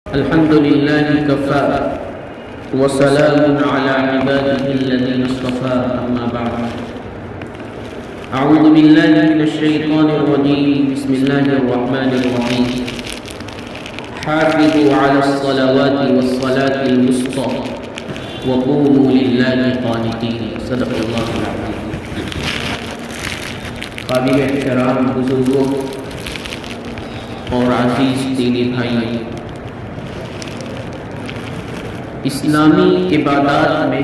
الحمد لله كفى وسلام على عباده الذين اصطفى أما بعد أعوذ بالله من الشيطان الرجيم بسم الله الرحمن الرحيم حافظوا على الصلوات والصلاة الوسطى وقوموا لله قانتين صدق الله العظيم. قابل احترام بزرگوں اور عزیز دینی بھائی، اسلامی عبادات میں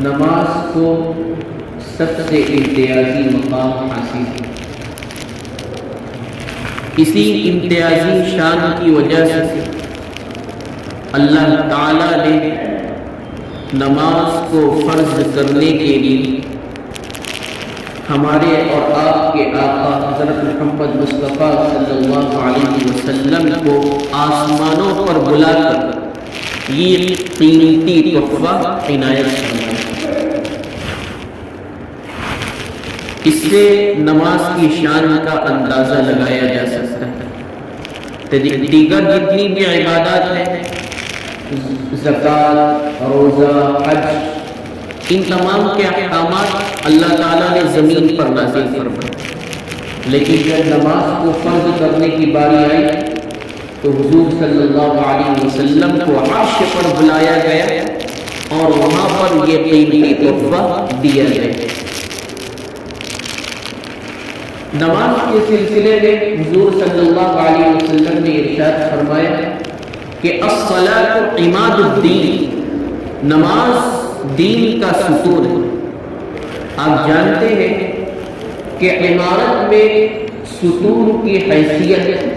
نماز کو سب سے امتیازی مقام حاصل ہے. اسی امتیازی شان کی وجہ سے اللہ تعالی نے نماز کو فرض کرنے کے لیے ہمارے اور آپ کے آقا حضرت محمد مصطفیٰ صلی اللہ علیہ وسلم کو آسمانوں پر بلا کر یہ قیمتی تحفہ عنایت فرمایا. اس سے نماز کی شان کا اندازہ لگایا جا سکتا ہے. دیگر جتنی بھی عبادات ہیں، زکوٰۃ، روزہ، حج، ان تمام کے احکامات اللہ تعالیٰ نے زمین پر نازل فرمائے، لیکن جب نماز کو فرض کرنے کی باری آئی تو حضور صلی اللہ علیہ وسلم کو عرش پر بلایا گیا اور وہاں پر یہ قیمتی تحفہ دیا گیا. نماز کے سلسلے میں حضور صلی اللہ علیہ وسلم نے ارشاد فرمایا کہ الصلاۃ عماد الدین، نماز دین کا ستون ہے. آپ جانتے ہیں کہ عمارت میں ستون کی حیثیت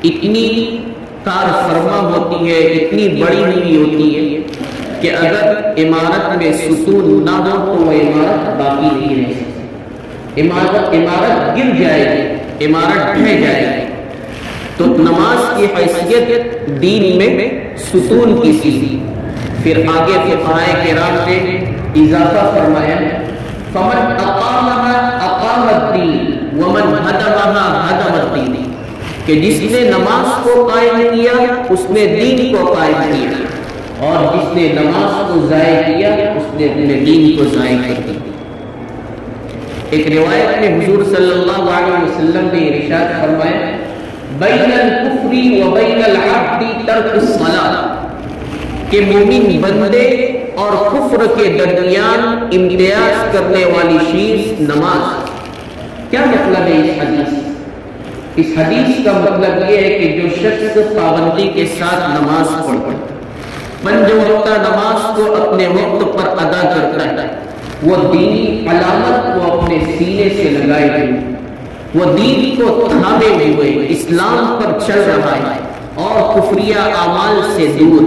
اتنی کار فرما ہوتی ہے، اتنی بڑی ہوئی ہوتی ہے کہ اگر عمارت میں ستون نہ ہو تو وہ عمارت باقی نہیں رہ سکتی. عمارت گر جائے گی، عمارت ڈھہ جائے گی. تو نماز کی حیثیت دین میں ستون کی سی. پھر آگے فقہائے کرام نے اضافہ فرمایا فمن اقامها اقام الدین ومن هدمها هدم الدین، کہ جس نے نماز کو قائم کیا اس نے دین کو قائم کیا، اور جس نے نماز کو ضائع کیا اس نے اپنے دین کو ضائع کر دیا. ایک روایت میں حضور صلی اللہ علیہ وسلم نے ارشاد فرمایا بین الکفر و بین العبد ترک الصلاۃ، کہ مومن بندے اور کفر کے درمیان امتیاز کرنے والی چیز نماز. کیا مطلب ہے اس حدیث؟ اس حدیث کا مطلب یہ ہے کہ جو شخص پابندی کے ساتھ نماز پڑھتا ہے، پنج وقتہ نماز کو اپنے وقت پر ادا کرتا ہے، وہ دینی علامت کو اپنے سینے سے لگائے ہوئے، وہ دین کو تھامے ہوئے اسلام پر چل رہا ہے اور کفریہ اعمال سے دور.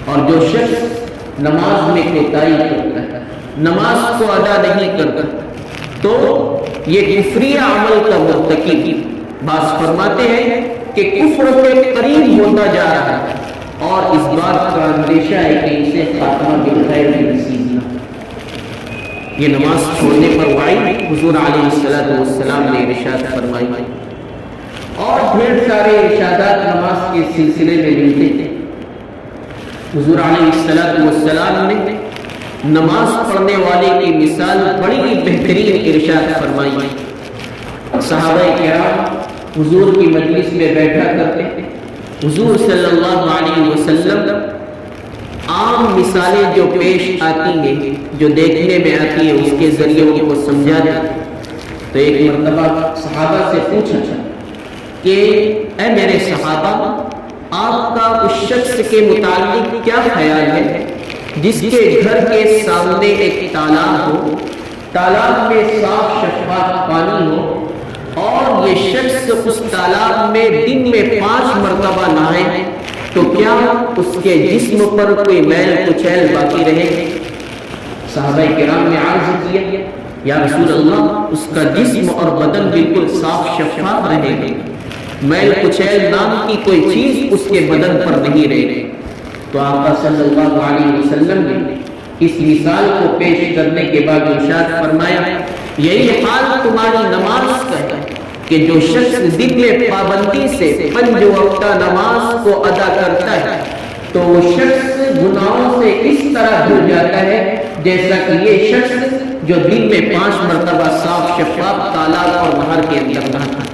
اور جو شخص نماز میں کوتاہی کرتا ہے، نماز کو ادا نہیں کرتا، تو یہ کفریہ عمل کا مرتکب. بعض فرماتے ہیں کہ کفر کے قریب ہوتا جا رہا ہے اور اس بات کا اندیشہ ہے کہ اسے خاتمہ بالخیر نصیب نہ. یہ نماز چھوڑنے پر وعید حضور علیہ السلام نے ارشاد فرمائی، اور ڈھیر سارے ارشادات نماز کے سلسلے میں ملتے تھے. حضور علیہ السلام نے نماز پڑھنے والے کی مثال بڑی بہترین ارشاد فرمائی. صحابہ کرام حضور کی مجلس میں بیٹھا کرتے تھے. حضور صلی اللہ علیہ وسلم عام مثالیں جو پیش آتی ہیں، جو دیکھنے میں آتی ہے، اس کے ذریعے ان کو سمجھاتے. تو ایک مرتبہ صحابہ سے پوچھا کہ اے میرے صحابہ، آپ کا اس شخص کے متعلق کیا خیال ہے جس کے گھر کے سامنے ایک تالاب ہو، تالاب میں صاف شفاف پانی ہو، اور یہ شخص اس تالاب میں دن میں 5 مرتبہ نہائے، تو کیا اس کے جسم پر کوئی میل کچیل باقی رہے؟ صحابہ کرام نے عرض کیا یا رسول اللہ، اس کا جسم اور بدن بالکل صاف شفاف رہے گا، میل کچیل نام کی کوئی چیز اس کے بدن پر نہیں رہے. تو آقا صلی اللہ علیہ وسلم نے اس مثال کو پیش کرنے کے بعد ارشاد فرمایا یہی حال تمہاری نماز کا ہے. کہ جو شخص دن میں پابندی سے 5 وقتہ نماز کو ادا کرتا ہے تو وہ شخص گناہوں سے اس طرح دھل جاتا ہے جیسا کہ یہ شخص جو دن میں 5 مرتبہ صاف شفاف تالاب اور نہر کے اندر نہاتا ہے۔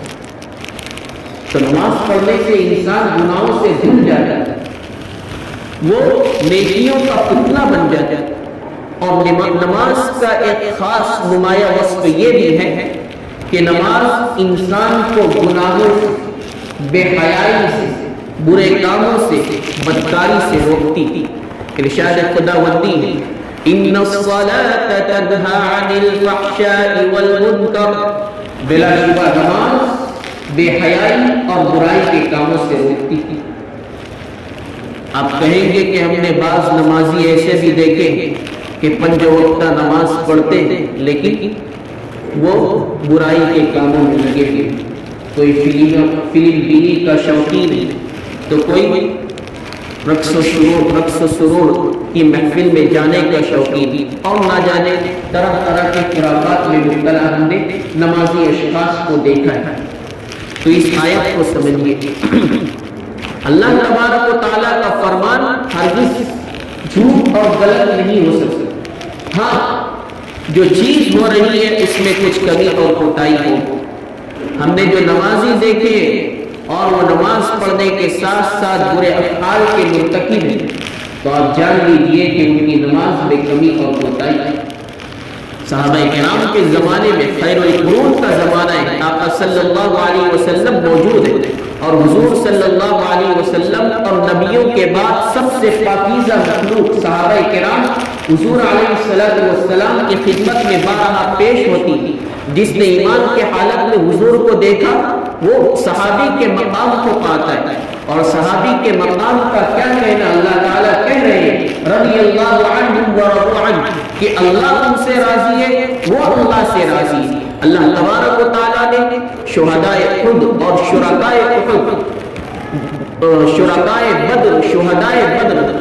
تو نماز پڑھنے سے انسان گناہوں سے دھل جاتا ہے، وہ نیکیوں کا پتلا بن جاتا ہے۔ اور نماز کا ایک خاص نمایاں وصف یہ بھی ہے کہ نماز انسان کو گناہوں سے، بے حیائی سے، برے کاموں سے، بدکاری سے روکتی تھی۔ ارشاد خداوندی ہے ان الصلاۃ تنہی عن الفحشاء والمنکر، بلا شبہ نماز بے حیائی اور برائی کے کاموں سے روکتی تھی۔ آپ کہیں گے کہ ہم نے بعض نمازی ایسے بھی دیکھے کہ 5 وقتہ نماز پڑھتے ہیں لیکن وہ برائی کے کاموں میں لگے ہوئے، کوئی فلم بینی کا شوقین ہے، تو کوئی رقص و سرور کی محفل میں جانے کا شوقین، اور نہ جانے طرح طرح کے خرافات میں مبتلا ہم نے نمازی اشخاص کو دیکھا ہے۔ تو اس آیت کو سمجھیے، اللہ تبارک و تعالیٰ کا فرمان ہرگز جھوٹ اور غلط نہیں ہو سکتا۔ ہاں، جو چیز ہو رہی ہے اس میں کچھ کمی اور کوتاہی ہو۔ ہم نے جو نمازی دیکھے اور وہ نماز پڑھنے کے ساتھ ساتھ برے افعال کے مرتکب ہیں، تو آپ جان لیجئے کہ ان کی نماز میں کمی اور کوتاہی ہے۔ صحابہ کرام کے زمانے میں خیر القرون کا زمانہ ہے، آقا صلی اللہ علیہ وسلم موجود ہے، اور حضور صلی اللہ علیہ وسلم اور نبیوں کے بعد سب سے پاکیزہ مخلوق صحابہ کرام حضور علیہ السلام کی خدمت میں بارہا پیش ہوتی تھی۔ جس نے ایمان کے حالت میں حضور کو دیکھا وہ صحابی کے مقام کو پاتا ہے، اور صحابی کے مقام کا کیا کہنا، اللہ تعالیٰ کہہ رہے ہیں رضی اللہ عنہم ورضوا عنہ، کہ اللہ ان سے راضی ہے، وہ اللہ سے راضی ہے۔ اللہ تبارک و تعالیٰ نے شہداء احد اور شہداء بدر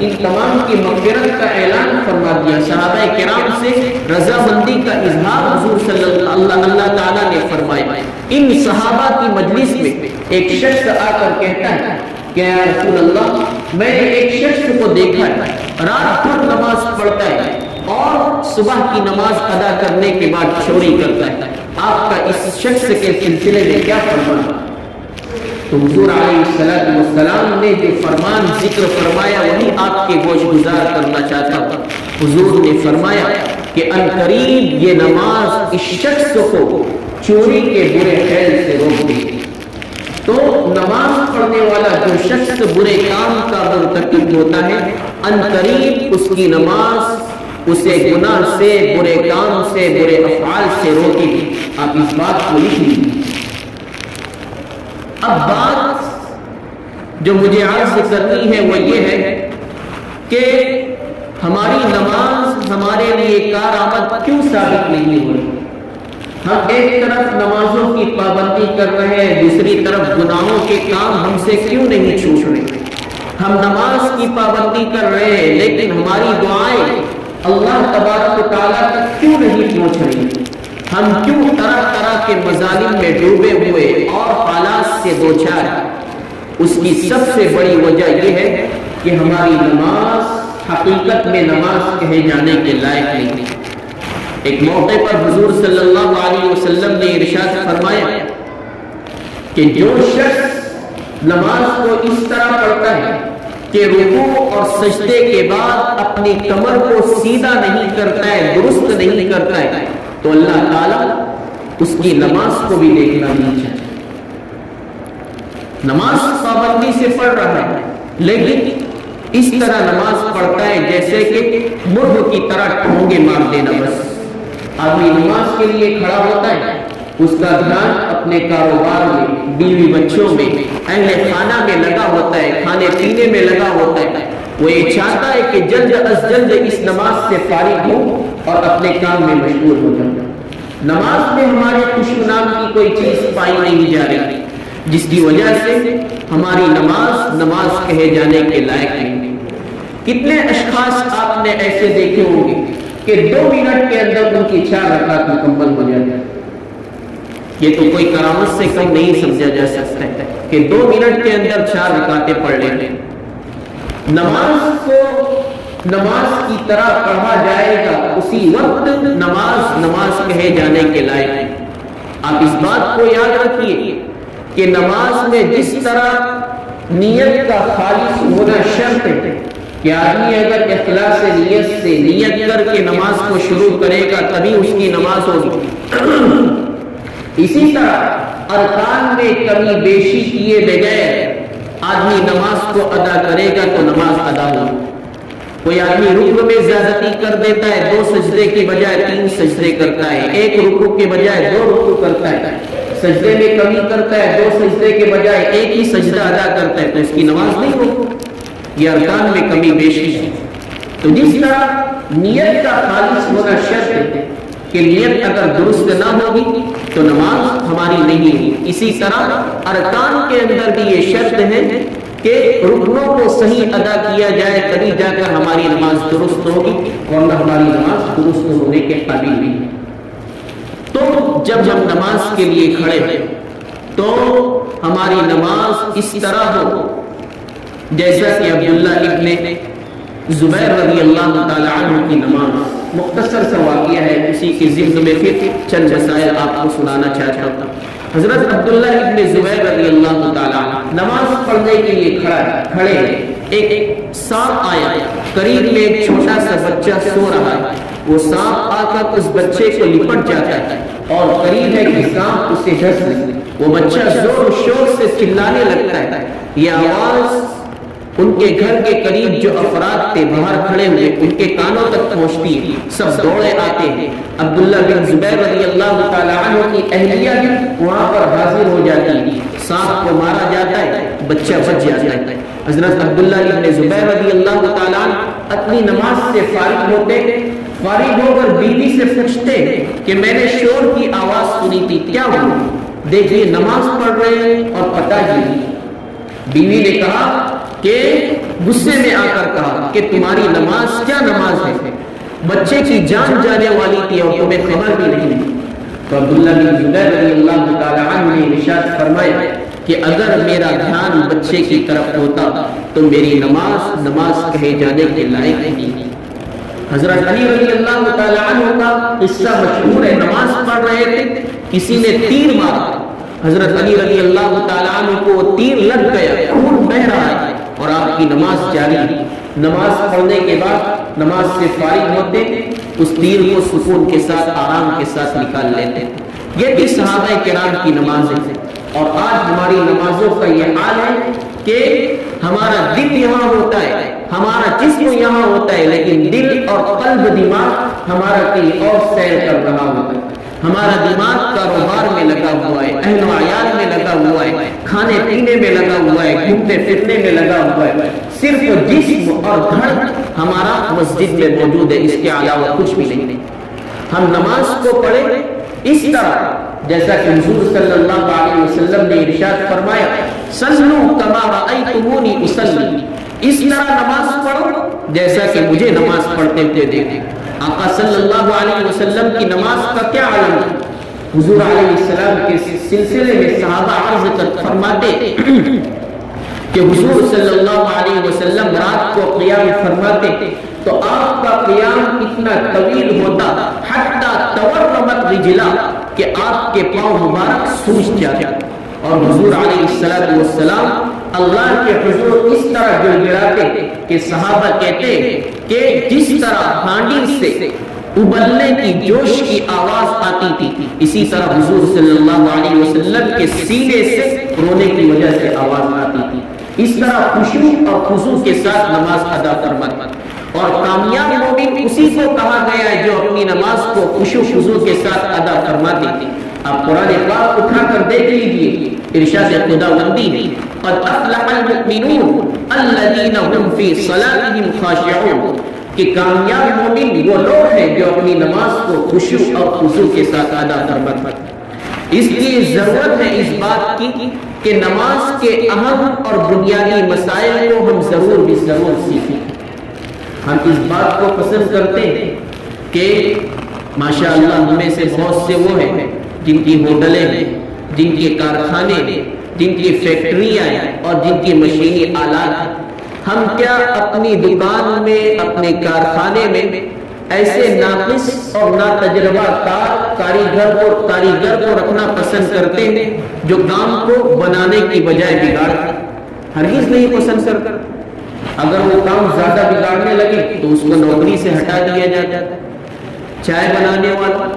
ان تمام کی مغفرت کا اعلان فرما دیا۔ صحابہ کرام سے رضامندی کا اظہار حضور صلی اللہ تعالیٰ نے فرمایا۔ ان صحابہ کی مجلس میں ایک شخص آ کر کہتا ہے کہ یا رسول اللہ، میں نے ایک شخص کو دیکھا ہے، رات بھر نماز پڑھتا ہے اور صبح کی نماز ادا کرنے کے بعد چوری کرتا ہے، آپ کا اس شخص کے سلسلے میں کیا فرمان؟ تو حضور علیہ السلام نے جو فرمان ذکر فرمایا وہی آپ کے گوش گزار کرنا چاہتا ہوں۔ حضور نے فرمایا کہ ان قریب یہ نماز اس شخص کو چوری کے برے فعل سے روک دے گی۔ تو نماز پڑھنے والا جو شخص برے کام کا مرتکب ہوتا ہے، ان قریب اس کی نماز اسے گناہ سے، برے کام سے، برے افعال سے روکے گی۔ آپ اس بات کو لکھ لیجیے۔ اب بات جو مجھے عرض کرنی ہے وہ یہ ہے کہ ہماری نماز ہمارے لیے کارآمد کیوں ثابت نہیں ہو رہی؟ ہم ایک طرف نمازوں کی پابندی کر رہے ہیں، دوسری طرف گناہوں کے کام ہم سے کیوں نہیں چھوٹ رہے؟ ہم نماز کی پابندی کر رہے ہیں لیکن ہماری دعائیں اللہ تبارک و تعالیٰ تک کیوں نہیں پہنچ رہی؟ ہم کیوں طرح طرح کے مظالم میں ڈوبے ہوئے اور حالات سے دوچار؟ اس کی سب سے بڑی وجہ یہ ہے کہ ہماری نماز حقیقت میں نماز کہے جانے کے لائق نہیں۔ ایک موقع پر حضور صلی اللہ علیہ وسلم نے ارشاد فرمایا کہ جو شخص نماز کو اس طرح پڑھتا ہے کہ رکوع اور سجدے کے بعد اپنی کمر کو سیدھا نہیں کرتا ہے، درست نہیں کرتا ہے، تو اللہ تعالیٰ اس کی نماز کو بھی دیکھنا نہیں چاہتا۔ نماز پابندی سے پڑھ رہا ہے لیکن اس طرح نماز پڑھتا ہے جیسے کہ مرغ کی طرح ٹھونگے مار دینا۔ بس آدمی نماز کے لیے کھڑا ہوتا ہے، اس کا دھیان اپنے کاروبار میں، بیوی بچوں میں، اہل خانہ میں لگا ہوتا ہے، کھانے پینے میں لگا ہوتا ہے۔ وہ یہ چاہتا ہے کہ جلد از جلد اس نماز سے فارغ ہو اور اپنے کام میں مشغول ہو جائے۔ نماز میں ہمارے خوشی نام کی کوئی چیز پائی نہیں جا رہی، جس کی وجہ سے ہماری نماز کہے جانے کے لائق نہیں۔ کتنے اشخاص آپ نے ایسے دیکھے ہوں گے کہ 2 منٹ کے اندر ان کی 4 رکعت مکمل ہو جاتی ہے، یہ تو کوئی کرامت سے کم نہیں سمجھا جا سکتا ہے کہ 2 منٹ کے اندر 4 رکعتیں پڑھ لیں۔ نماز کو نماز کی طرح پڑھا جائے گا، اسی وقت نماز کہے جانے کے لائق ہے۔ آپ اس بات کو یاد رکھیے کہ نماز میں جس طرح نیت کا خالص ہونا شرط ہے کہ آدمی اگر اخلاص نیت سے نیت کر کے نماز کو شروع کرے گا تبھی اس کی نماز ہوگی، اسی طرح ارکان میں کمی بیشی کیے بغیر آدمی نماز کو ادا کرے گا تو نماز ادا ہوگی۔ کوئی آدمی رکوع میں زیادتی کر دیتا ہے، 2 سجدے کی بجائے 3 سجدے کرتا ہے، 1 رکوع کے بجائے 2 رکوع کرتا ہے، سجدے میں کمی کرتا ہے، 2 سجدے کے بجائے 1 ہی سجدہ ادا کرتا ہے، تو اس کی نماز نہیں ہوگی، یہ ارکان میں کمی بیشی ہے۔ تو جس طرح نیت کا خالص ہونا شرط ہے کہ نیت اگر درست نہ ہوگی تو نماز ہماری نہیں ہوگی، اسی طرح ارکان کے اندر بھی یہ شرط ہے کہ رکنوں کو صحیح ادا کیا جائے تبھی جا کر ہماری نماز درست ہوگی، ورنہ ہماری نماز درست ہونے کے قابل نہیں۔ تو جب ہم نماز کے لیے کھڑے ہیں تو ہماری نماز اس طرح ہو جیسا کہ عبداللہ ابن زبیر رضی اللہ تعالی عنہ کی نماز، مختصر سا واقعہ ہے، اسی کے ضمن میں پھر چند مسائل آپ کو سنانا چاہتا ہوں۔ حضرت عبداللہ ابن زبیر رضی اللہ تعالی عنہ نماز پڑھنے کے لیے کھڑے ایک سانپ آیا، قریب میں ایک چھوٹا سا بچہ سو رہا ہے، وہ سانپ آ کر اس بچے کو لپٹ جاتا ہے اور قریب ہے کہ سانپ اسے ڈس لے، وہ بچہ زور و شور سے چلانے لگتا ہے، یہ آواز ان کے گھر کے قریب جو افراد تھے باہر کھڑے ہوئے ان کے کانوں تک پہنچتی ہے، سب دوڑے آتے ہیں، عبداللہ بن زبیر رضی اللہ تعالی عنہ کی اہلیہ بھی وہاں پر حاضر ہو جاتی ہے، سانپ کو مارا جاتا ہے، بچہ بچ جاتا ہے۔ حضرت عبداللہ بن زبیر رضی اللہ تعالی عنہ اپنی نماز سے فارغ ہوتے، فارغ ہو کر بیوی سے پوچھتے کہ میں نے شور کی آواز سنی تھی، کیا ہوا؟ دیکھیے نماز پڑھ رہے ہیں اور پتہ ہی نہیں۔ بیوی نے کہا کہ غصے میں آ کر کہا کہ تمہاری نماز کیا نماز ہے، بچے کی جان جانے والی تھی اور تمہیں خبر بھی نہیں۔ تو عبداللہ بن زبیر رضی اللہ تعالی عنہ نے ارشاد فرمایا کہ اگر میرا دھیان بچے کی طرف ہوتا تو میری نماز کہے جانے کے لائق نہیں۔ حضرت علی رضی اللہ تعالی عنہ کا قصہ مشہور ہے، نماز پڑھ رہے تھے، کسی نے تیر مارا، حضرت علی رضی اللہ تعالی عنہ کو وہ تیر لگ گیا، خون بہ رہا ہے اور آپ کی نماز جاری۔ نماز پڑھنے کے بعد نماز سے فارغ ہوتے، اس تیر کو سکون کے ساتھ آرام کے ساتھ نکال لیتے۔ یہ بھی صحابہ کرام کی نمازیں ہیں، اور آج ہماری نمازوں کا یہ حال ہے کہ ہمارا دل یہاں ہوتا ہے، ہمارا جسم یہاں ہوتا ہے، لیکن دل اور قلب دماغ ہمارا کہیں اور سیر کر رہا ہوتا ہے۔ ہمارا دماغ کاروبار میں لگا ہوا ہے، اہل و عیال میں لگا ہوا ہے، کھانے پینے میں لگا ہوا ہے، گھومنے پھرنے میں لگا ہوا ہے، صرف جسم اور دھڑ ہمارا مسجد میں موجود ہے، اس کے علاوہ کچھ بھی نہیں۔ ہم نماز کو پڑھیں اس طرح جیسا کہ حضور صلی اللہ علیہ وسلم نے ارشاد فرمایا، صلوا کما رأیتمونی اصلی، اس طرح نماز پڑھو جیسا کہ مجھے نماز پڑھتے ہوئے دیکھیں۔ آقا صلی اللہ علیہ وسلم کی نماز کا کیا عالم ہے؟ حضور علیہ السلام کے سلسلے میں صحابہ عرض فرماتے کہ حضور صلی اللہ علیہ وسلم رات کو قیام فرماتے تو آپ کا قیام اتنا طویل ہوتا حتی تورمت رجلا، کہ آپ کے پاؤں مبارک سوج جاتے، اور حضور علیہ السلام اللہ کے حضور اس طرح گڑگڑاتے کہ صحابہ کہتے کہ جس طرح ہانڈی سے ابلنے کی جوش کی آواز آتی تھی، اسی طرح حضور صلی اللہ علیہ وسلم کے سینے سے رونے کی وجہ سے آواز آتی تھی۔ اس طرح خشوع اور خضوع کے ساتھ نماز ادا فرماتا، اور کامیاب مومن اسی کو کہا گیا ہے جو اپنی نماز کو خشوع خضوع کے ساتھ ادا فرماتے تھے۔ آپ قرآن پاک اٹھا کر دیکھ لیجئے، ارشاد خداوندی ہے، قد افلح المؤمنون الذین هم فی صلاتهم خاشعون، کہ کامیاب مومن وہ لوگ ہیں جو اپنی نماز کو خشوع اور خضوع کے ساتھ ادا فرماتے ہیں۔ اس لیے ضرورت ہے اس بات کی کہ نماز کے اہم اور بنیادی مسائل کو ہم ضرور سیکھیں۔ ہم اس بات کو پسند کرتے ہیں کہ ماشاءاللہ ہمیں سے بہت سے وہ ہیں جن کی ہوٹلیں ہیں، جن کے کارخانے ہیں، جن کی فیکٹریاں ہیں اور جن کی مشینی آلات ہیں، ہم کیا اپنی دکان میں، اپنے کارخانے میں ایسے ناقص اور ناتجربہ کاریگر کو رکھنا پسند کرتے ہیں جو کام کو بنانے کی بجائے بگاڑتے؟ ہرگز نہیں پسند کرتے۔ اگر وہ کام زیادہ بگاڑنے لگے تو اس کو نوکری سے ہٹا دیا جاتا ہے۔ چائے بنانے والا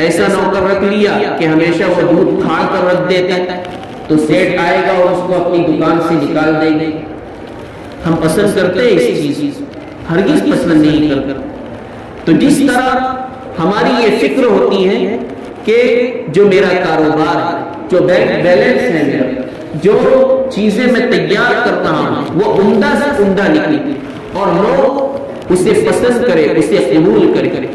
ایسا نوکر رکھ لیا کہ ہمیشہ وہ دودھ پھاڑ کر رکھ دیتا ہے تو سیٹ آئے گا اور اس کو اپنی دکان سے نکال دیں گے۔ ہم پسند کرتے ہیں اس چیز؟ ہرگز پسند نہیں کرتے۔ تو جس طرح ہماری یہ فکر ہوتی ہے کہ جو میرا کاروبار ہے، جو بینک بیلنس ہے میرا، جو چیزیں میں تیار کرتا ہوں وہ عمدہ سے عمدہ نکلی اور لوگ اسے پسند کرے، اسے قبول کرے،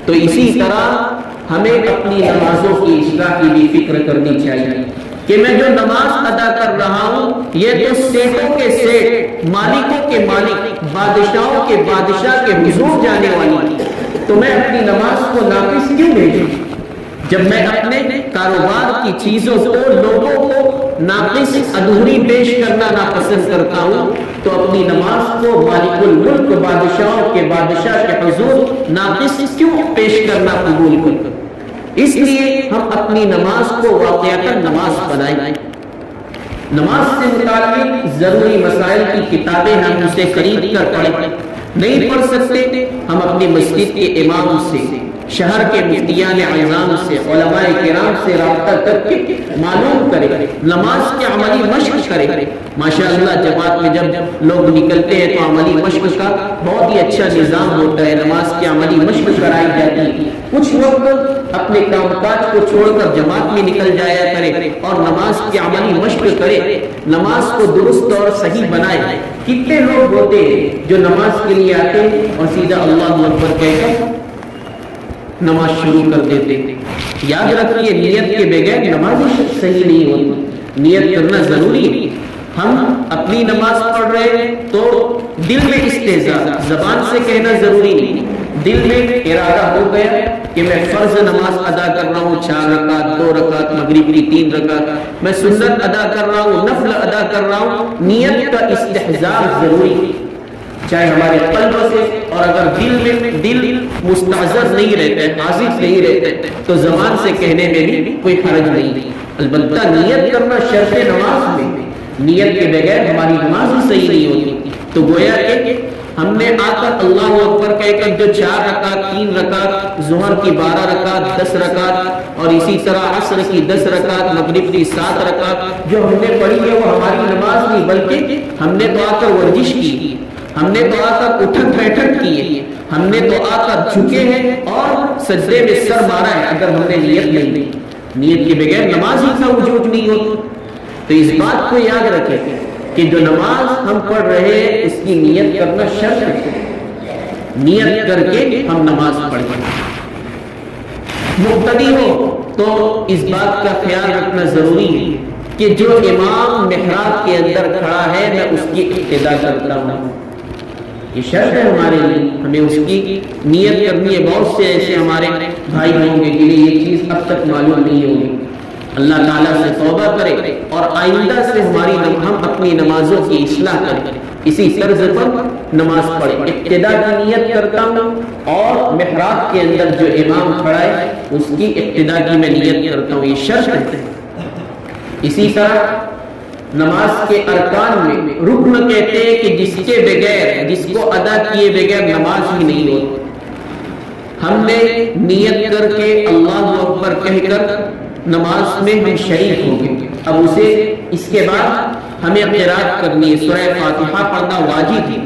تو اسی طرح ہمیں اپنی نمازوں کی اصلاح کی بھی فکر کرنی چاہیے کہ میں جو نماز ادا کر رہا ہوں یہ تو سیٹوں کے سیٹ، مالکوں کے مالک، بادشاہوں کے بادشاہ کے حضور جانے والی، تو میں اپنی نماز کو ناقص کیوں بھیجوں؟ جب میں اپنے کاروبار کی چیزوں کو، لوگوں کو ناقص، ادھوری پیش کرنا ناپسند کرتا ہوں تو اپنی نماز کو مالک الملک، بادشاہوں کے بادشاہ کے حضور ناقص کیوں پیش کرنا قبول کروں؟ اس لیے ہم اپنی نماز کو واقعتاً نماز بنائیں۔ نماز سے متعلق ضروری مسائل کی کتابیں ہم اسے خرید کر پڑھیں، نہیں پڑھ سکتے ہم اپنی مسجد کے امام سے، شہر کے مفتیان اعظام سے، علماء کرام سے رابطہ کر کے معلوم کریں، نماز کی عملی مشق کریں۔ ماشاءاللہ جماعت میں جب لوگ نکلتے ہیں تو عملی مشق کا بہت ہی اچھا نظام ہوتا ہے، نماز کی عملی مشق کرائی جاتی ہے۔ کچھ لوگ اپنے کام کاج کو چھوڑ کر جماعت میں نکل جایا کرے اور نماز کی عملی مشق کرے، نماز کو درست اور صحیح بنائے۔ کتنے لوگ ہوتے ہیں جو نماز کے لیے آتے ہیں اور سیدھا اللہ اکبر کہہ کر نماز شروع کر دیتے۔ یاد رکھیے نیت کے بغیر نماز صحیح نہیں ہوتی، نیت کرنا ضروری ہے۔ ہم اپنی نماز پڑھ رہے ہیں تو دل میں استحضاء، زبان سے کہنا ضروری نہیں، دل میں ارادہ ہو گیا کہ میں فرض نماز ادا کر رہا ہوں 4 رکعت، 2 رکعت، مغرب کی 3 رکعت، میں سنت ادا کر رہا ہوں، نفل ادا کر رہا ہوں، نیت کا استحضاء ضروری ہے، چاہے ہمارے قلب سے، اور اگر دل مستحضر نہیں رہتے، حاضر نہیں رہتے تو زبان سے کہنے میں بھی کوئی حرج نہیں۔ البتہ نیت کرنا شرط نماز میں، نیت کے بغیر ہماری نماز ہی صحیح نہیں ہوتی۔ تو گویا کہ ہم نے آ کر اللہ اکبر کہہ کر جو 4 رکعت، 3 رکعت، ظہر کی 12 رکعت، 10 رکعت اور اسی طرح عصر کی 10 رکعت، مغرب کی 7 رکعت جو ہم نے پڑھی ہے وہ ہماری نماز نہیں، بلکہ ہم نے تو آ کر ورزش کی، ہم نے تو آ کر اٹھک بیٹھک کی ہے، ہم نے تو آ کر جھکے ہیں اور سجدے میں سر مارا ہے۔ اگر ہم نے نیت نہیں دی، نیت کے بغیر نماز ہی کا وجود نہیں ہوتا۔ تو اس بات کو یاد رکھیں کہ جو نماز ہم پڑھ رہے ہیں اس کی نیت کرنا شرط ہے، نیت کر کے ہم نماز پڑھیں۔ مقتدی ہو تو اس بات کا خیال رکھنا ضروری ہے کہ جو امام محراب کے اندر کھڑا ہے میں اس کی اقتدا کرتا ہوں، یہ شرط ہے ہمارے لیے، ہمیں اس کی نیت کرنی ہے۔ بہت سے ایسے ہمارے بھائی ہوں گے جنہیں یہ چیز اب تک معلوم نہیں ہوگی، اللہ تعالیٰ سے توبہ کرے اور آئندہ سے ہم اپنی نمازوں کی اصلاح کریں، اسی طرز پر نماز پڑھیں۔ ابتدا کی نیت کرتا ہوں اور محراب کے اندر جو امام کھڑا ہے اس کی ابتدا کی میں نیت کرتا ہوں، یہ شرط ہے۔ اسی طرح نماز کے ارکان میں رکن کہتے ہیں کہ جس کے بغیر، جس کو ادا کیے بغیر نماز ہی نہیں ہوتی۔ ہم نے نیت کر کے اللہ اکبر کہہ کر نماز میں ہم شریک ہوں گے، اب اسے اس کے بعد ہمیں قرات کرنی ہے، سورہ فاتحہ پڑھنا واجب ہے۔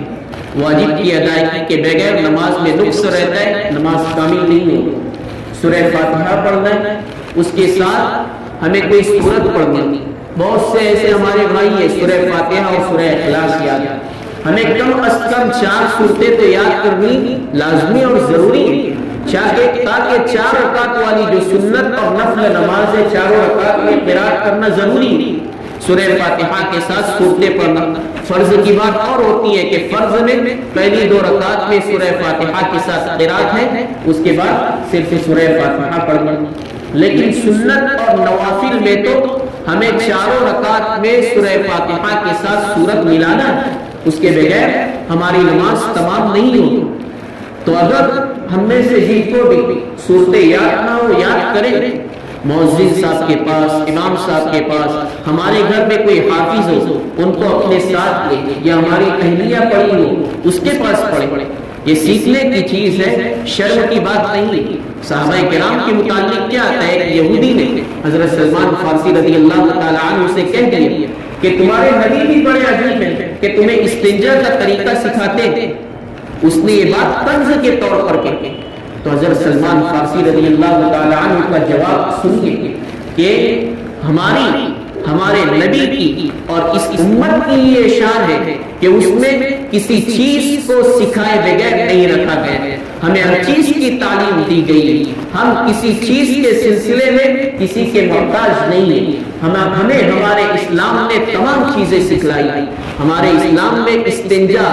واجب کی ادائیگی کے بغیر نماز میں نقص رہتا ہے، نماز کامل نہیں ہوتی۔ سورہ فاتحہ پڑھنا ہے، اس کے ساتھ ہمیں کوئی سورت پڑھنی۔ بہت سے ایسے ہمارے بھائی ہیں سورہ فاتحہ اور سورہ اخلاص یاد ہے، ہمیں کم از کم 4 سورتیں تو یاد کرنی لازمی اور ضروری ہے، تاکہ 4 رکعت والی جو سنت اور نفل نماز ہے 4 رکعت میں قرات کرنا ضروری ہے۔ سورہ فاتحہ کے ساتھ سورتیں پڑھنا، فرض کی بات اور ہوتی ہے کہ فرض میں پہلی 2 رکعت میں سورہ فاتحہ کے ساتھ قرات ہے، اس کے بعد صرف سورہ فاتحہ پڑھنا۔ لیکن سنت اور نوافل میں تو ہمیں چاروں رکعت میں سورہ فاتحہ کے ساتھ سورت ملانا ہے، اس کے بغیر ہماری نماز تمام نہیں ہوتی۔ تو اگر ہم میں سے جن کو بھی سورتیں یاد نہ ہو، یاد کریں، مؤذن صاحب کے پاس، امام صاحب کے پاس، ہمارے گھر میں کوئی حافظ ہو ان کو اپنے ساتھ لے، یا ہماری اہلیہ پڑھی ہو اس کے پاس پڑھے۔ یہ سیکھنے کی چیز ہے، شرم کی بات نہیں۔ صحابہ کرام کے متعلق کیا آتا ہے کہ یہودی نے حضرت سلمان فارسی رضی اللہ تعالیٰ عنہ سے کہہ دیا کہ تمہارے نبی بھی بڑے عجیب ہیں کہ تمہیں استنجا کا طریقہ سکھاتے ہیں۔ اس نے یہ بات طنز کے طور پر کہی تو حضرت سلمان فارسی رضی اللہ تعالیٰ عنہ کا جواب سنیے کہ ہمارے نبی کی اور اس امت کی یہ شان ہے کہ اس میں کسی چیز کو سکھائے بغیر نہیں رکھا گیا ہے، ہمیں ہر چیز کی تعلیم دی گئی، ہم کسی چیز کے سلسلے میں کسی کے محتاج نہیں ہیں، ہمیں ہمارے اسلام نے تمام چیزیں سکھلائی۔ ہمارے اسلام میں استنجا،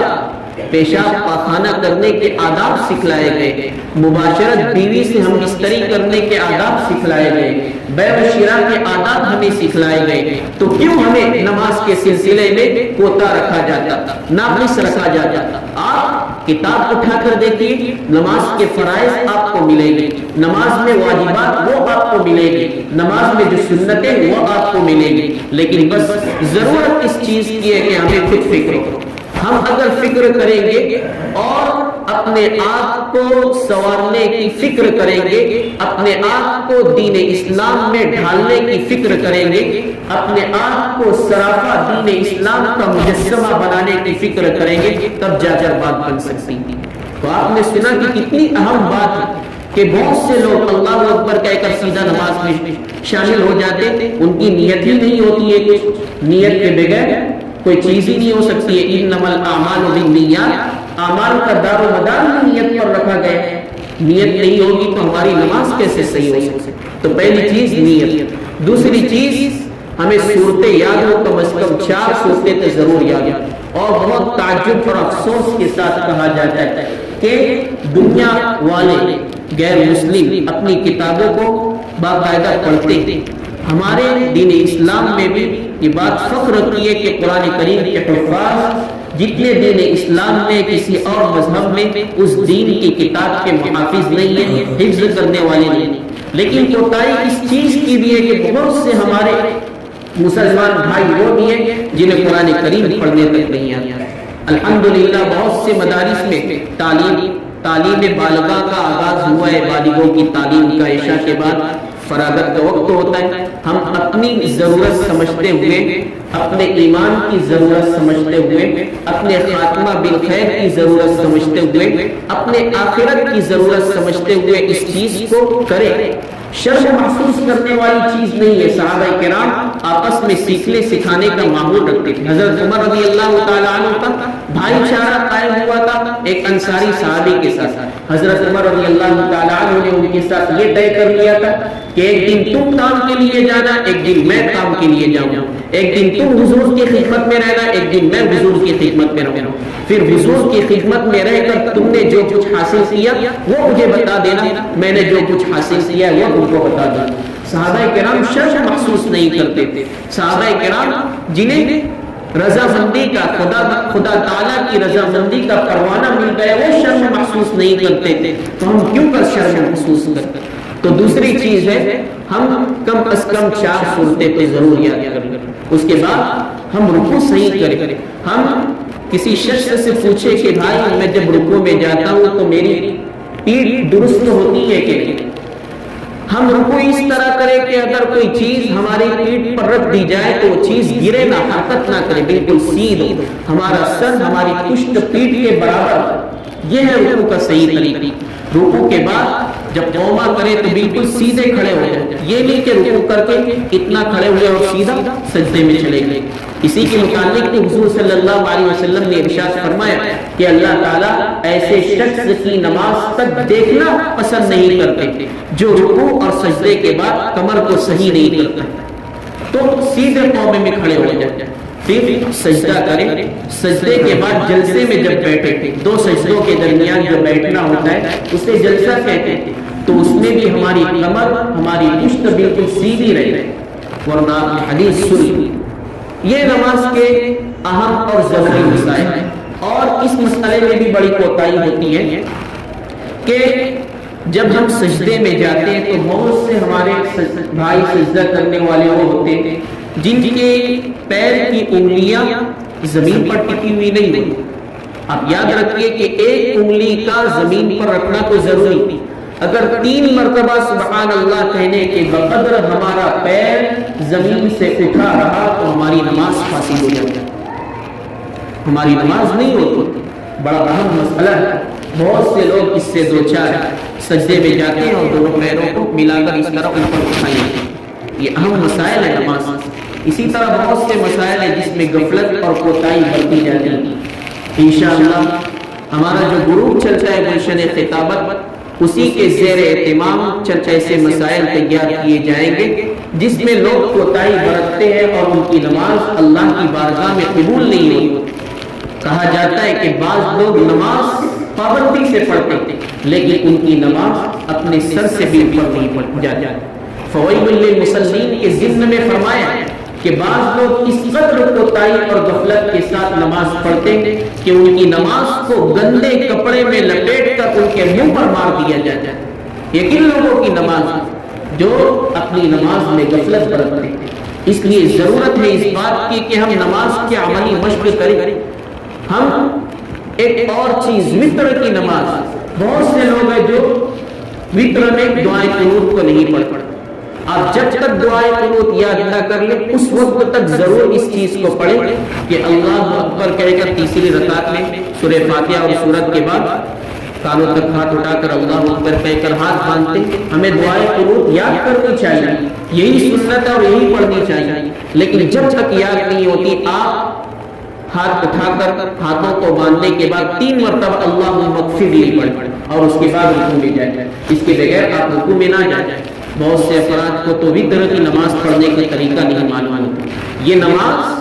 پیشاب پاخانہ کرنے کے آداب سکھلائے گئے، مباشرت بیوی سے ہم مستری کرنے کے آداب سکھلائے گئے، بیع و شراء کے آداب ہمیں سکھلائے گئے۔ تو کیوں ہمیں نماز کے سلسلے میں کوتا رکھا جاتا، ناقص رکھا جاتا؟ آپ کتاب اٹھا کر دیکھیے، نماز کے فرائض آپ کو ملے گی، نماز میں واجبات وہ آپ کو ملے گی، نماز میں جو سنتیں وہ آپ کو ملے گی، لیکن بس ضرورت اس چیز کی ہے کہ ہمیں خود فکر ہو۔ ہم اگر فکر کریں گے اور اپنے آپ کو سنوارنے کی فکر کریں گے، اپنے آپ کو دین اسلام میں ڈھالنے کی فکر کریں گے، اپنے آپ کو سراپا دین اسلام کا مجسمہ بنانے کی فکر کریں گے، تب جا کر بات بن سکتی ہے۔ تو آپ نے سنا کہ کتنی اہم بات ہے کہ بہت سے لوگ اللہ اکبر کہہ کر سیدھا نماز میں شامل ہو جاتے، ان کی نیت ہی نہیں ہوتی ہے کہ نیت کے بغیر کوئی چیز ہی نہیں ہو سکتی ہے۔ انما الاعمال بالنیات، اعمال کا دار و مدار ہی نیت پر رکھا گیا ہے۔ نیت نہیں ہوگی تو ہماری نماز کیسے صحیح ہو سکتی؟ تو پہلی چیز نیت۔ دوسری چیز ہمیں صورتیں یاد ہو، کم از کم 4 صورتیں تو ضرور یاد ہو۔ اور بہت تعجب اور افسوس کے ساتھ کہا جاتا ہے کہ دنیا والے غیر مسلم اپنی کتابوں کو باقاعدہ پڑھتے ہیں۔ ہمارے دین اسلام میں بھی یہ بات فخر کی ہے کہ قرآن کریم کے حفاظ جتنے دین اسلام میں کسی اور مذہب میں اس دین کی کتاب کے محافظ نہیں ہیں، حفظ کرنے والے نہیں۔ لیکن کوتاہی اس چیز کی بھی ہے کہ بہت سے ہمارے مسلمان بھائی وہ بھی ہیں جنہیں قرآن کریم پڑھنے تک نہیں آتا۔ الحمدللہ بہت سے مدارس میں تعلیم بالغہ کا آغاز ہوا ہے، بالغوں کی تعلیم کا عشاء کے بعد فراغت کا وقت ہوتا ہے۔ ہم اپنی ضرورت سمجھتے ہوئے، اپنے ایمان کی ضرورت سمجھتے ہوئے، اپنے خاتمہ بالخیر کی ضرورت سمجھتے ہوئے، اپنے آخرت کی ضرورت سمجھتے ہوئے اس چیز کو کریں۔ شرم محسوس کرنے والی چیز نہیں ہے۔ صحابہ کرام آپس میں سیکھنے سکھانے کا ماحول رکھتے تھے۔ حضرت عمر رضی اللہ تعالیٰ عنہ کا بھائی چارہ قائم ہوا تھا ایک انصاری صحابی کے ساتھ۔ حضرت عمر رضی اللہ تعالیٰ عنہ نے ان کے ساتھ یہ طے کر لیا تھا کہ ایک دن تم کام کے لیے جانا، ایک دن میں کام کے لیے جاؤں، ایک دن تم حضور کی خدمت میں رہنا، ایک دن میں حضور کی خدمت میں رہوں، پھر حضور کی خدمت میں رہ کر تم نے جو کچھ حاصل کیا وہ مجھے بتا دینا، میں نے جو کچھ حاصل کیا وہ تم کو بتا دینا۔ صحابہ کرام شرم محسوس نہیں کرتے تھے۔ صحابہ کرام جنہیں رضامندی کا خدا تعالیٰ کی رضامندی کا پروانہ مل گیا وہ شرم محسوس نہیں کرتے تھے، تو ہم کیوں کر شرم محسوس کرتے؟ تو دوسری چیز ہے ہم کم از کم 4 صورتیں تو ضرور یاد کریں۔ اس کے بعد ہم رکوع صحیح کریں۔ ہم کسی شخص سے پوچھے کہ بھائی میں جب رکوع میں جاتا ہوں تو میری پیٹھ درست ہوتی ہے کہ نہیں؟ ہم رکوع اس طرح کریں کہ اگر کوئی چیز ہماری پیٹھ پر رکھ دی جائے تو وہ چیز گرے نہ، حرکت نہ کرے، بالکل سیدھ، ہمارا سر ہماری پشت پیٹھ کے برابر۔ یہ ہے رکوع کا صحیح طریقہ۔ رکوع کے بعد جب قوما کرے تو بالکل سیدھے کھڑے ہو جائیں، یہ نہیں کہ رکوع کر کے اتنا کھڑے ہوئے اور سیدھا سجدے میں چلے گئے۔ اسی کے متعلق حضور صلی اللہ علیہ وسلم نے ارشاد فرمایا کہ اللہ تعالیٰ ایسے شخص کی نماز تک دیکھنا پسند نہیں کرتے جو رکوع اور سجدے کے بعد کمر کو صحیح نہیں کرتا۔ تو سیدھے قومے میں کھڑے ہو جائیں، پھر سجدہ کریں۔ سجدے کے بعد جلسے میں جب بیٹھے، 2 سجدوں کے درمیان جو بیٹھنا ہوتا ہے اسے جلسہ کہتے ہیں۔ تو اس میں بھی ہماری کمر ہماری پشت بالکل سیدھی رہے، ورنہ آپ نے حدیث سنی۔ یہ نماز کے اہم اور ضروری مسائل ہیں، اور اس مسئلے میں بھی بڑی کوتاہی ہوتی ہے کہ جب ہم سجدے میں جاتے ہیں تو بہت سے ہمارے بھائی سجدہ کرنے والے وہ ہوتے ہیں جن کے پیر کی انگلیاں زمین پر ٹکی ہوئی نہیں ہوتی۔ آپ یاد رکھیے کہ ایک انگلی کا زمین پر رکھنا تو ضروری، اگر 3 مرتبہ سبحان اللہ کہنے کے بقدر ہمارا پیر زمین سے اٹھا رہا تو ہماری نماز فاسد ہو جاتی ہے، ہماری نماز نہیں ہوتی۔ بڑا اہم مسئلہ ہے، بہت سے لوگ اس سے دو چار سجدے میں جاتے ہیں اور دونوں پیروں کو ملا کر اس طرح اوپر اٹھائیں، یہ اہم مسائل ہے نماز۔ اسی طرح بہت سے مسائل ہیں جس میں غفلت اور کوتاہی برتی جاتی ہے۔ انشاءاللہ ہمارا جو گروپ چلتا ہے گلشن خطابت، اسی کے زیر اہتمام چند ایسے مسائل تیار کیے جائیں گے جس میں لوگ کوتاہی برتتے ہیں اور ان کی نماز اللہ کی بارگاہ میں قبول نہیں ہوتی۔ کہا جاتا ہے کہ بعض لوگ نماز پابندی سے پڑھتے ہیں لیکن ان کی نماز اپنے سر سے بھی اوپر نہیں پڑھ جاتی۔ فوائد للمصلین کے ضمن میں فرمایا کہ بعض لوگ اس قدر کوتاہی اور غفلت کے ساتھ نماز پڑھتے ہیں کہ ان کی نماز کو گندے کپڑے میں لپیٹ کر ان کے منہ پر مار دیا جاتا ہے۔ یہ کن لوگوں کی نماز جو اپنی نماز میں غفلت برتتے ہیں۔ اس لیے ضرورت ہے اس بات کی کہ ہم نماز کی عملی مشق کریں۔ ہم ایک اور چیز وتر کی نماز، بہت سے لوگ ہیں جو وتر میں دعائیں قنوت کو نہیں پڑھتے۔ آپ جب تک دعائیں قنوت یاد نہ کر لیں اس وقت تک ضرور اس چیز کو پڑھیں کہ اللہ اکبر کہہ کر تیسری رکعت میں سورہ فاتحہ اور سورت کے بعد کانوں تک ہاتھ اٹھا کر اللہ اکبر کہہ کر ہاتھ باندھتے، ہمیں دعائیں قنوت یاد کرنی چاہیے، یہی سنت ہے اور یہی پڑھنی چاہیے۔ لیکن جب تک یاد نہیں ہوتی آپ ہاتھ اٹھا کر ہاتھوں کو باندھنے کے بعد 3 مرتبہ اللہم اغفر لی پڑھیں اور اس کے بعد رکوع میں جائیں، اس کے بغیر آپ رکوع میں نہ جائیں۔ بہت سے افراد کو تو وتر کی نماز پڑھنے کا طریقہ نہیں معلوم ہوتا۔ یہ نماز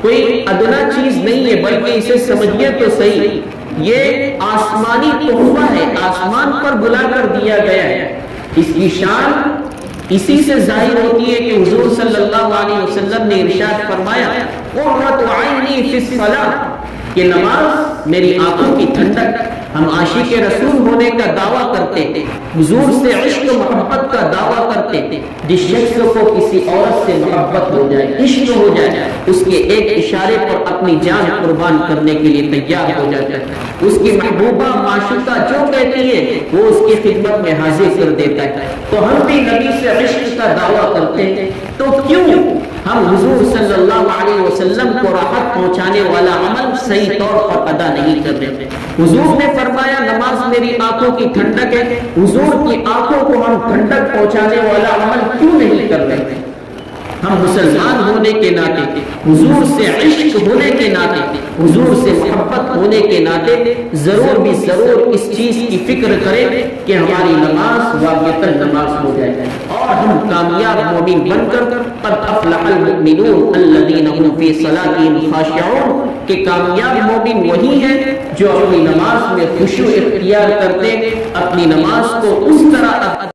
کوئی ادنا چیز نہیں ہے بلکہ اسے سمجھیے تو صحیح، یہ آسمانی تحفہ ہے، آسمان پر بلا کر دیا گیا ہے۔ اس کی شان اسی سے ظاہر ہوتی ہے کہ حضور صلی اللہ علیہ وسلم نے ارشاد فرمایا قرۃ عینی فی الصلاۃ، کہ نماز میری آنکھوں کی ٹھنڈک۔ ہم عاشق رسول ہونے کا دعویٰ کرتے ہیں، حضور سے عشق و محبت کا دعویٰ کرتے ہیں۔ جس شخص کو کسی عورت سے محبت ہو جائے، عشق ہو جائے، اس کے ایک اشارے پر اپنی جان قربان کرنے کے لیے تیار ہو جاتا ہے۔ اس کی محبوبہ معشوقہ جو کہتی ہے وہ اس کی خدمت میں حاضر کر دیتا ہے۔ تو ہم بھی نبی سے عشق کا دعویٰ کرتے ہیں، تو کیوں ہم حضور صلی اللہ علیہ وسلم کو راحت پہنچانے والا عمل صحیح طور پر ادا نہیں کر رہے؟ حضور نے فرمایا نماز میری آنکھوں کی ٹھنڈک ہے، حضور کی آنکھوں کو ہم ٹھنڈک پہنچانے والا عمل کیوں نہیں کر رہے؟ ہم مسلمان ہونے کے ناطے، حضور سے عشق ہونے کے ناطے، حضور سے محبت ہونے کے ناطے ضرور بھی ضرور اس چیز کی فکر کریں کہ ہماری نماز واقعتاً نماز ہو جائے اور ہم کامیاب مومن بن کر قد افلح المؤمنون الذین هم فی صلاتهم خاشعون، کہ کامیاب مومن وہی ہے جو اپنی نماز میں خشوع اختیار کرتے، اپنی نماز کو اس طرح